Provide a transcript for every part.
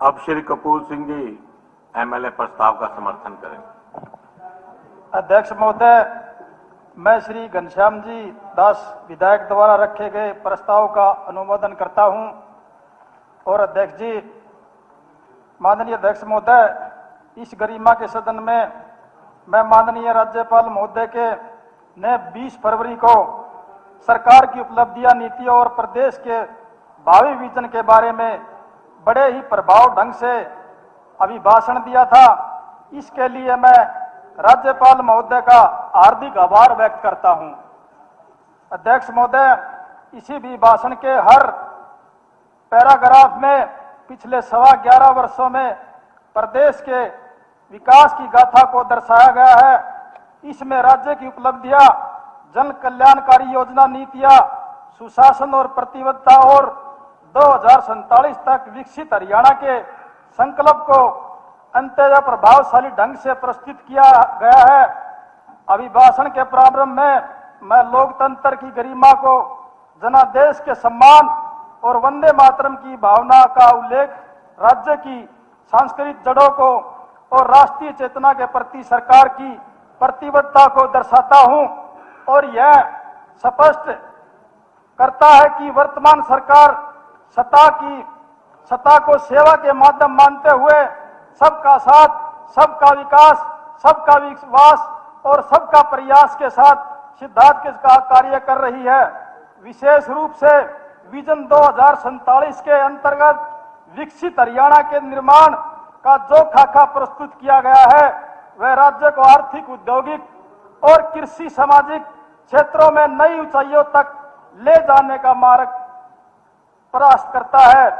अब श्री कपूर सिंह जी एमएलए प्रस्ताव का समर्थन करें। अध्यक्ष महोदय, मैं श्री घनश्याम जी दास विधायक द्वारा रखे गए प्रस्ताव का अनुमोदन करता हूं। और अध्यक्ष जी, माननीय अध्यक्ष महोदय, इस गरिमा के सदन में मैं माननीय राज्यपाल महोदय के ने 20 फरवरी को सरकार की उपलब्धियां, नीतियों और प्रदेश के भावी विजन के बारे में बड़े ही प्रभाव ढंग से अभिभाषण दिया था। इसके लिए मैं राज्यपाल महोदय का हार्दिक आभार व्यक्त करता हूं। अध्यक्ष महोदय, इसी भी भाषण के हर पैराग्राफ में पिछले 11.25 वर्षों में प्रदेश के विकास की गाथा को दर्शाया गया है। इसमें राज्य की उपलब्धियां, जन कल्याणकारी योजना, नीतियां, सुशासन और प्रतिबद्धता और 2047 तक विकसित हरियाणा के संकल्प को अंततः प्रभावशाली ढंग से प्रस्तुत किया गया है। अभिभाषण के प्रारंभ में मैं लोकतंत्र की गरिमा को, जनादेश के सम्मान और वंदे मातरम की भावना का उल्लेख, राज्य की सांस्कृतिक जड़ों को और राष्ट्रीय चेतना के प्रति सरकार की प्रतिबद्धता को दर्शाता हूं। और यह स्पष्ट करता है कि वर्तमान सरकार सत्ता को सेवा के माध्यम मानते हुए सबका साथ, सबका विकास, सबका विश्वास और सबका प्रयास के साथ सिद्धांत के कार्य कर रही है। विशेष रूप से विजन 2047 के अंतर्गत विकसित हरियाणा के निर्माण का जो खाका प्रस्तुत किया गया है, वह राज्य को आर्थिक, औद्योगिक और कृषि सामाजिक क्षेत्रों में नई ऊंचाइयों तक ले जाने का मार्ग प्रयास करता है।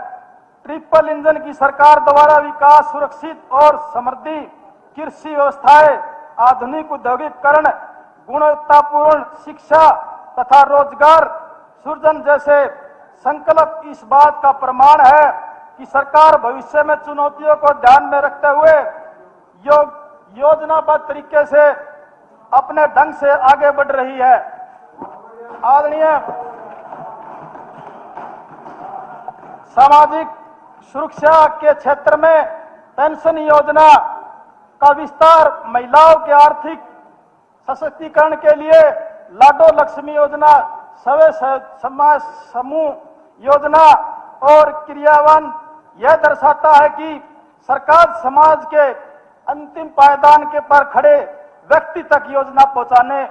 ट्रिपल इंजन की सरकार द्वारा विकास, सुरक्षित और समृद्धि कृषि व्यवस्थाएं, आधुनिक औद्योगिकरण, गुणवत्तापूर्ण शिक्षा तथा रोजगार सृजन जैसे संकल्प इस बात का प्रमाण है कि सरकार भविष्य में चुनौतियों को ध्यान में रखते हुए योजनाबद्ध तरीके से अपने ढंग से आगे बढ़ रही है। आदरणीय सामाजिक सुरक्षा के क्षेत्र में पेंशन योजना का विस्तार, महिलाओं के आर्थिक सशक्तिकरण के लिए लाडो लक्ष्मी योजना, सवे समाज समूह योजना और क्रियान्वयन यह दर्शाता है कि सरकार समाज के अंतिम पायदान के पर खड़े व्यक्ति तक योजना पहुंचाने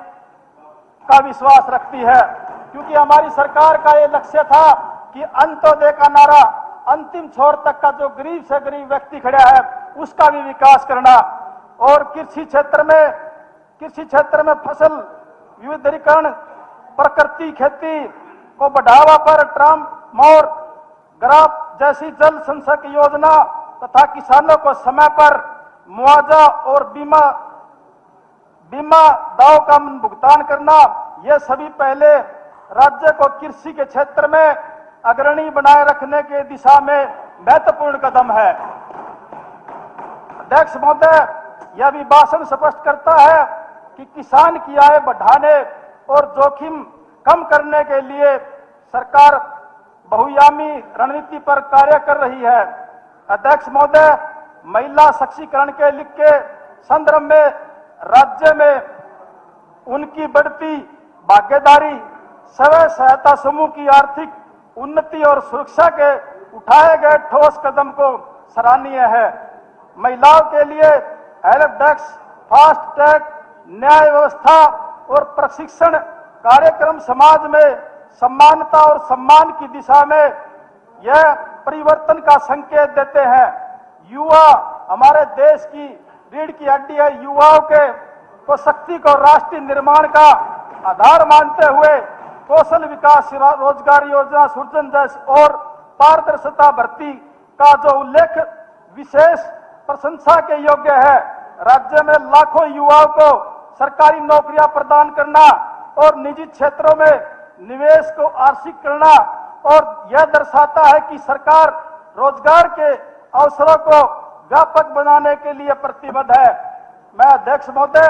का विश्वास रखती है। क्योंकि हमारी सरकार का ये लक्ष्य था कि अंत्योदय का नारा, अंतिम छोर तक का जो गरीब से गरीब व्यक्ति खड़ा है उसका भी विकास करना। और कृषि क्षेत्र में फसल विविधीकरण, प्रकृति खेती को बढ़ावा पर ट्रांसमोर ग्राफ जैसी जल संचय योजना तथा किसानों को समय पर मुआवजा और बीमा दाव का भुगतान करना, ये सभी पहले राज्य को कृषि के क्षेत्र में अग्रणी बनाए रखने के दिशा में महत्वपूर्ण कदम है। अध्यक्ष महोदय, यह भी भाषण स्पष्ट करता है कि किसान की आय बढ़ाने और जोखिम कम करने के लिए सरकार बहुआयामी रणनीति पर कार्य कर रही है। अध्यक्ष महोदय, महिला सशक्तिकरण के लिखे संदर्भ में राज्य में उनकी बढ़ती भागीदारी, स्वयं सहायता समूह की आर्थिक उन्नति और सुरक्षा के उठाए गए ठोस कदम को सराहनीय है। महिलाओं के लिए हेल्प डेस्क, फास्ट ट्रैक न्याय व्यवस्था और प्रशिक्षण कार्यक्रम समाज में समानता और सम्मान की दिशा में यह परिवर्तन का संकेत देते हैं। युवा हमारे देश की रीढ़ की हड्डी है। युवाओं को शक्ति को राष्ट्रीय निर्माण का आधार मानते हुए कौशल विकास, रोजगार योजना सृजन जैसे और पारदर्शिता भर्ती का जो उल्लेख विशेष प्रशंसा के योग्य है। राज्य में लाखों युवाओं को सरकारी नौकरियां प्रदान करना और निजी क्षेत्रों में निवेश को आकर्षित करना, और यह दर्शाता है कि सरकार रोजगार के अवसरों को व्यापक बनाने के लिए प्रतिबद्ध है। मैं अध्यक्ष महोदय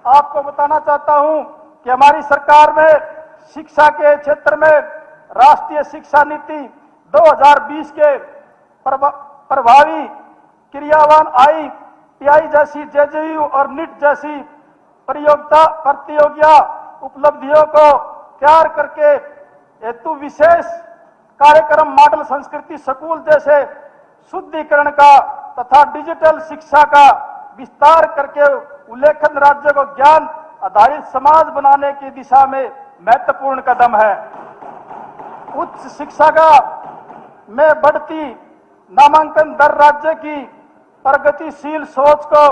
आपको बताना चाहता हूं कि हमारी सरकार में शिक्षा के क्षेत्र में राष्ट्रीय शिक्षा नीति 2020 के प्रभावी क्रियावान IPI जैसी JJU और NIT जैसी प्रतियोगिता उपलब्धियों को तैयार करके हेतु विशेष कार्यक्रम मॉडल संस्कृति स्कूल जैसे शुद्धिकरण का तथा डिजिटल शिक्षा का विस्तार करके उल्लेखित राज्य को ज्ञान आधारित समाज बनाने की दिशा में महत्वपूर्ण कदम है। उच्च शिक्षा का में बढ़ती नामांकन दर राज्य की प्रगतिशील सोच को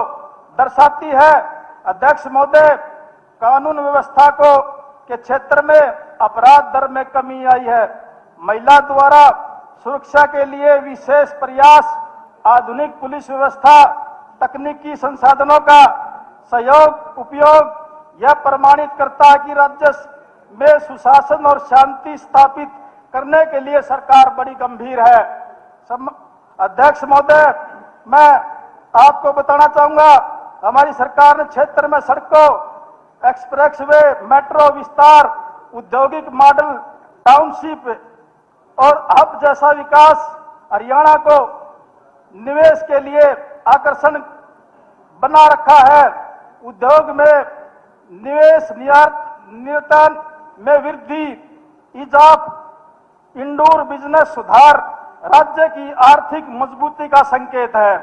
दर्शाती है। अध्यक्ष महोदय, कानून व्यवस्था को के क्षेत्र में अपराध दर में कमी आई है। महिला द्वारा सुरक्षा के लिए विशेष प्रयास, आधुनिक पुलिस व्यवस्था, तकनीकी संसाधनों का सहयोग उपयोग यह प्रमाणित करता है कि राज्य में सुशासन और शांति स्थापित करने के लिए सरकार बड़ी गंभीर है। अध्यक्ष महोदय, मैं आपको बताना चाहूंगा, हमारी सरकार ने क्षेत्र में सड़कों, एक्सप्रेसवे, मेट्रो विस्तार, औद्योगिक मॉडल टाउनशिप और हब जैसा विकास हरियाणा को निवेश के लिए आकर्षण बना रखा है। उद्योग में निवेश, निर्यात में वृद्धि, ईजाफ, इंडोर बिजनेस सुधार राज्य की आर्थिक मजबूती का संकेत है।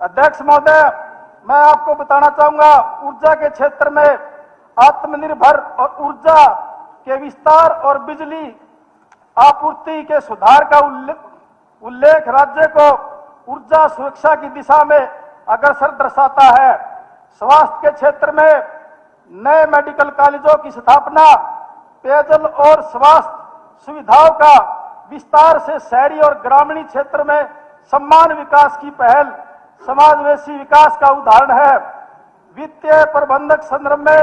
अध्यक्ष महोदय, मैं आपको बताना चाहूंगा, ऊर्जा के क्षेत्र में आत्मनिर्भर और ऊर्जा के विस्तार और बिजली आपूर्ति के सुधार का उल्लेख राज्य को ऊर्जा सुरक्षा की दिशा में अग्रसर दर्शाता है। स्वास्थ्य के क्षेत्र में नए मेडिकल कॉलेजों की स्थापना, पेयजल और स्वास्थ्य सुविधाओं का विस्तार से शहरी और ग्रामीण क्षेत्र में समान विकास की पहल समावेशी विकास का उदाहरण है। वित्तीय प्रबंधक संदर्भ में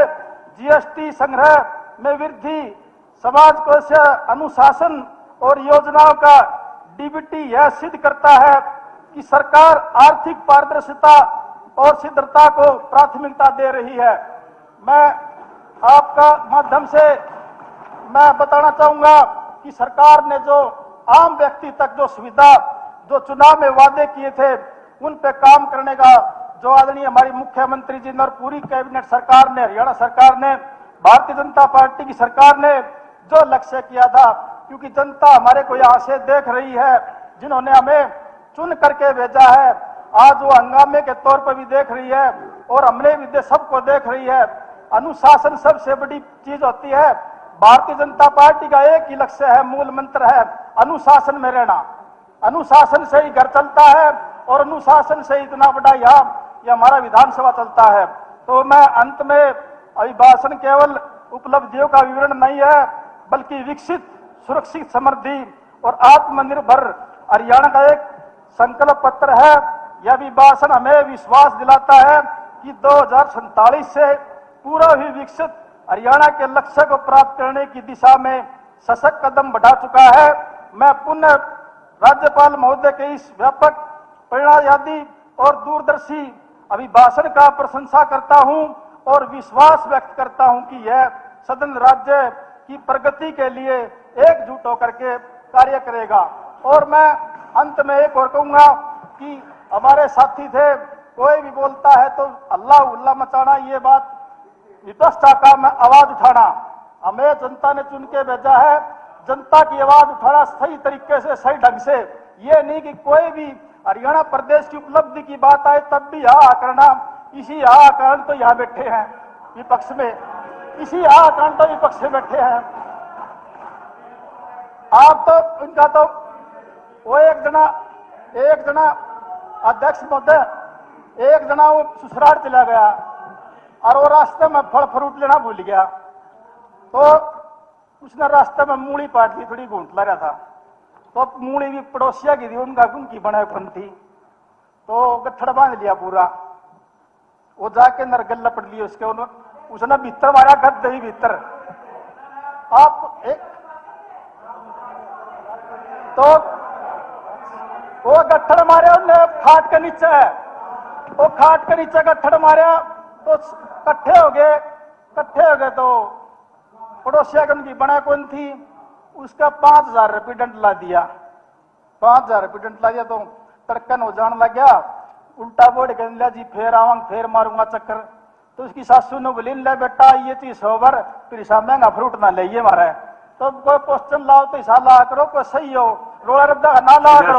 GST संग्रह में वृद्धि, समाज कोष अनुशासन और योजनाओं का DBT यह सिद्ध करता है कि सरकार आर्थिक पारदर्शिता और शीघ्रता को प्राथमिकता दे रही है। मैं आपका माध्यम से मैं बताना चाहूंगा कि सरकार ने जो आम व्यक्ति तक जो सुविधा जो चुनाव में वादे किए थे उन पे काम करने का जो आदरणीय हमारी मुख्यमंत्री जी ने और पूरी कैबिनेट सरकार ने, हरियाणा सरकार ने, भारतीय जनता पार्टी की सरकार ने जो लक्ष्य किया था, क्योंकि जनता हमारे को यहाँ से देख रही है, जिन्होंने हमें चुन करके भेजा है, आज वो हंगामे के तौर पर भी देख रही है और हमने भी सबको देख रही है। अनुशासन सबसे बड़ी चीज होती है। भारतीय जनता पार्टी का एक ही लक्ष्य है, मूल मंत्र है, अनुशासन में रहना। अनुशासन से ही घर चलता है और अनुशासन से इतना बड़ा ये हमारा विधानसभा चलता है। तो मैं अंत में अभिभाषण केवल उपलब्धियों का विवरण नहीं है, बल्कि विकसित, सुरक्षित, समृद्धि और आत्मनिर्भर हरियाणा का एक संकल्प पत्र है। यह अभिभाषण हमें विश्वास दिलाता है कि 2047 से पूरा ही विकसित हरियाणा के लक्ष्य को प्राप्त करने की दिशा में सशक्त कदम बढ़ा चुका है। मैं पुनः राज्यपाल महोदय के इस व्यापक, परिणामवादी और दूरदर्शी अभिभाषण का प्रशंसा करता हूं और विश्वास व्यक्त करता हूं कि यह सदन राज्य की प्रगति के लिए एकजुट होकर के कार्य करेगा। और मैं अंत में एक और कहूंगा कि हमारे साथी थे, कोई भी बोलता है तो अल्लाह उल्लाह मचाना, ये बात विपक्ष का काम है, आवाज उठाना। हमें जनता ने चुन के भेजा है, जनता की आवाज उठाना सही तरीके से, सही ढंग से। ये नहीं कि कोई भी हरियाणा प्रदेश की उपलब्धि की बात आए तब भी यहाँ करना। इसी यहाँ कारण तो यहाँ बैठे हैं विपक्ष में, इसी यहाँ कारण तो विपक्ष में बैठे हैं। आप तो इनका तो वो एक जना अध्यक्ष महोदय, एक जना वो ससुराल चला गया और वो रास्ते में फल फ्रूट लेना भूल गया, तो उसने रास्ते में मूली पाट दी, थोड़ी घूंट ला रहा था, तो मूली भी पड़ोसिया की थी, उनकी बनाई थी, तो गट्ठड़ बांध लिया पूरा। वो जाके नरगल लपट लिए उसके, उसने भीतर मारा, गद ही भीतर। आप एक तो वो गट्ठड़ मारे, उनने खाट के नीचे है, वो खाट के नीचे गट्ठड़ मारा तो इकट्ठे हो गए तो पड़ोसिया की उनकी बना कौन थी, उसका 5000 रुपये दंड ला दिया। 5000 रुपये दंड ला दिया, तो तड़कन हो जान लग गया, उल्टा बोल के ले जी फिर आवांग फिर मारूंगा चक्कर। तो उसकी सासू ने बोली ले बेटा ये चीज सोबर फिर सा महंगा फ्रूट ना ले मारे, तो कोई क्वेश्चन लाओ तो हिसाब ला करो, कोई सही हो रोड़ा रद्दा ना ला करो।